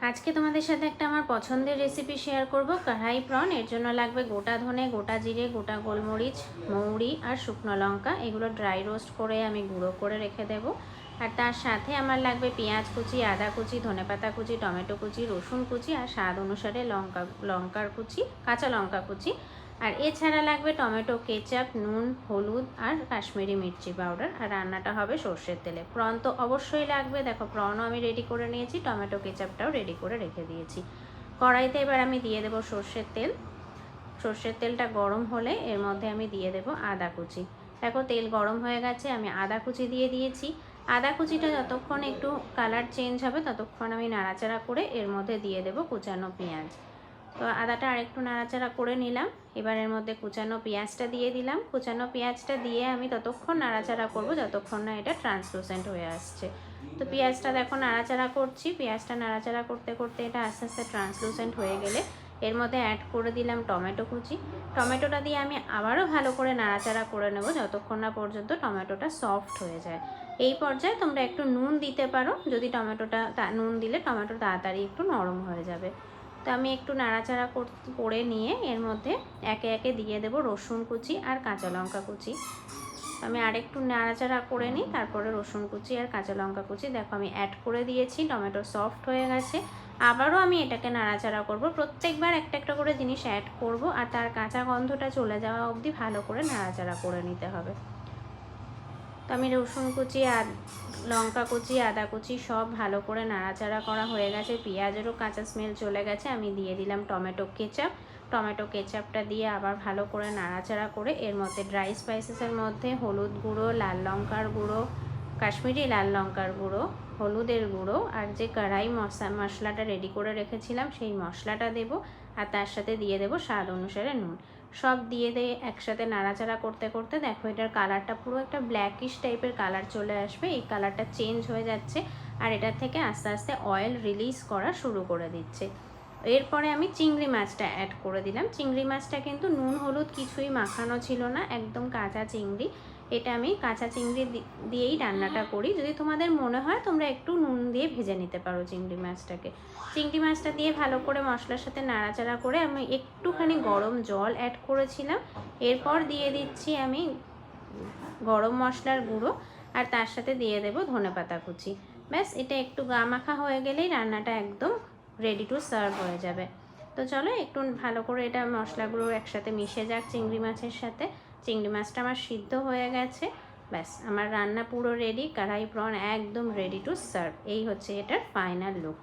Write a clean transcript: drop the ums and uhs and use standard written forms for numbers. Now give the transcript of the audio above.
আজকে তোমাদের সাথে একটা আমার পছন্দের রেসিপি শেয়ার করব, কড়াই প্রন। এর জন্য লাগবে গোটা ধনে, গোটা জিরে, গোটা গোলমরিচ, মৌরি আর শুকনো লঙ্কা। এগুলো ড্রাই রোস্ট করে আমি গুঁড়ো করে রেখে দেব। আর তার সাথে আমার লাগবে পেঁয়াজ কুচি, আদা কুচি, ধনেপাতা কুচি, টমেটো কুচি, রসুন কুচি আর স্বাদ অনুসারে লঙ্কার কুচি, কাঁচা লঙ্কা কুচি। আর এছাড়া লাগবে টমেটো কেচাপ, নুন, হলুদ আর কাশ্মীরি মির্চি পাউডার। আর রান্নাটা হবে সর্ষের তেলে। প্রন তো অবশ্যই লাগবে। দেখো, প্রনও আমি রেডি করে নিয়েছি, টমেটো কেচাপটাও রেডি করে রেখে দিয়েছি। কড়াইতে এবার আমি দিয়ে দেবো সর্ষের তেল। সর্ষের তেলটা গরম হলে এর মধ্যে আমি দিয়ে দেবো আদা কুচি। দেখো, তেল গরম হয়ে গেছে, আমি আদা কুচি দিয়ে দিয়েছি। আদা কুচিটা যতক্ষণ একটু কালার চেঞ্জ হবে ততক্ষণ আমি নাড়াচাড়া করে এর মধ্যে দিয়ে দেবো কুচানো পেঁয়াজ। তো আদাটা আরেকটু নাড়াচাড়া করে নিলাম। এবার এর মধ্যে কুচানো পেঁয়াজটা দিয়ে দিলাম। কুচানো পেঁয়াজটা দিয়ে আমি ততক্ষণ নাড়াচাড়া করব যতক্ষণ না এটা ট্রান্সলুসেন্ট হয়ে আসছে। তো পেঁয়াজটা দেখো নাড়াচাড়া করছি। পেঁয়াজটা নাড়াচাড়া করতে করতে এটা আস্তে আস্তে ট্রান্সলুসেন্ট হয়ে গেলে এর মধ্যে অ্যাড করে দিলাম টমেটো কুচি। টমেটোটা দিয়ে আমি আবারও ভালো করে নাড়াচাড়া করে নেব যতক্ষণ না পর্যন্ত টমেটোটা সফট হয়ে যায়। এই পর্যায়ে তোমরা একটু নুন দিতে পারো, যদি নুন দিলে টমেটো তাড়াতাড়ি একটু নরম হয়ে যাবে। তো আমি একটু নাড়াচাড়া করে নিয়ে এর মধ্যে একে একে দিয়ে দেব রসুন কুচি আর কাঁচা লঙ্কা কুচি। আমি আরেকটু নাড়াচাড়া করে নিই, তারপরে রসুন কুচি আর কাঁচা লঙ্কা কুচি দেখো আমি অ্যাড করে দিয়েছি। টমেটো সফট হয়ে গেছে। আবারও আমি এটাকে নাড়াচাড়া করব। প্রত্যেকবার একটা একটা করে জিনিস অ্যাড করব আর তার কাঁচা গন্ধটা চলে যাওয়া অবধি ভালো করে নাড়াচাড়া করে নিতে হবে। তো আমি রসুন কুচি আর লঙ্কা কুচি, আদা কুচি সব ভালো করে নাড়াচাড়া করা হয়ে গেছে। পেঁয়াজেরও কাঁচা স্মেল চলে গেছে। আমি দিয়ে দিলাম টমেটো কেচাপ। টমেটো কেচাপটা দিয়ে আবার ভালো করে নাড়াচাড়া করে এর মধ্যে ড্রাই স্পাইসেসের মধ্যে হলুদ গুঁড়ো, লাল লঙ্কার গুঁড়ো, কাশ্মীরি লাল লঙ্কার গুঁড়ো, হলুদের গুঁড়ো আর যে কড়াই মশলাটা রেডি করে রেখেছিলাম সেই মশলাটা দেব। আর তার সাথে দিয়ে দেব স্বাদ অনুসারে নুন। সব দিয়ে একসাথে নাড়াচাড়া করতে করতে দেখো এটার কালারটা পুরো একটা ব্ল্যাকিশ টাইপের কালার চলে আসবে। এই কালারটা চেঞ্জ হয়ে যাচ্ছে আর এটার থেকে আস্তে আস্তে অয়েল রিলিজ করা শুরু করে দিচ্ছে। এরপরে আমি চিংড়ি মাছটা অ্যাড করে দিলাম। চিংড়ি মাছটা কিন্তু নুন হলুদ কিছুই মাখানো ছিল না, একদম কাঁচা চিংড়ি। এটা আমি কাঁচা চিংড়ি দিয়েই রান্নাটা করি। যদি তোমাদের মনে হয় তোমরা একটু নুন দিয়ে ভেজে নিতে পারো চিংড়ি মাছটাকে। চিংড়ি মাছটা দিয়ে ভালো করে মশলার সাথে নাড়াচাড়া করে আমি একটুখানি গরম জল অ্যাড করেছিলাম। এরপর দিয়ে দিচ্ছি আমি গরম মশলার গুঁড়ো আর তার সাথে দিয়ে দেব ধনেপাতা কুচি। ব্যাস, এটা একটু গা মাখা হয়ে গেলেই রান্নাটা একদম রেডি টু সার্ভ হয়ে যাবে। তো চলো একটু ভালো করে এটা মশলাগুলো একসাথে মিশে যাক চিংড়ি মাছের সাথে। চিংড়ি মাছটা আমার সিদ্ধ হয়ে গেছে। ব্যাস, আমার রান্না পুরো রেডি। কড়াই প্রন একদম রেডি টু সার্ভ। এই হচ্ছে এটার ফাইনাল লুক।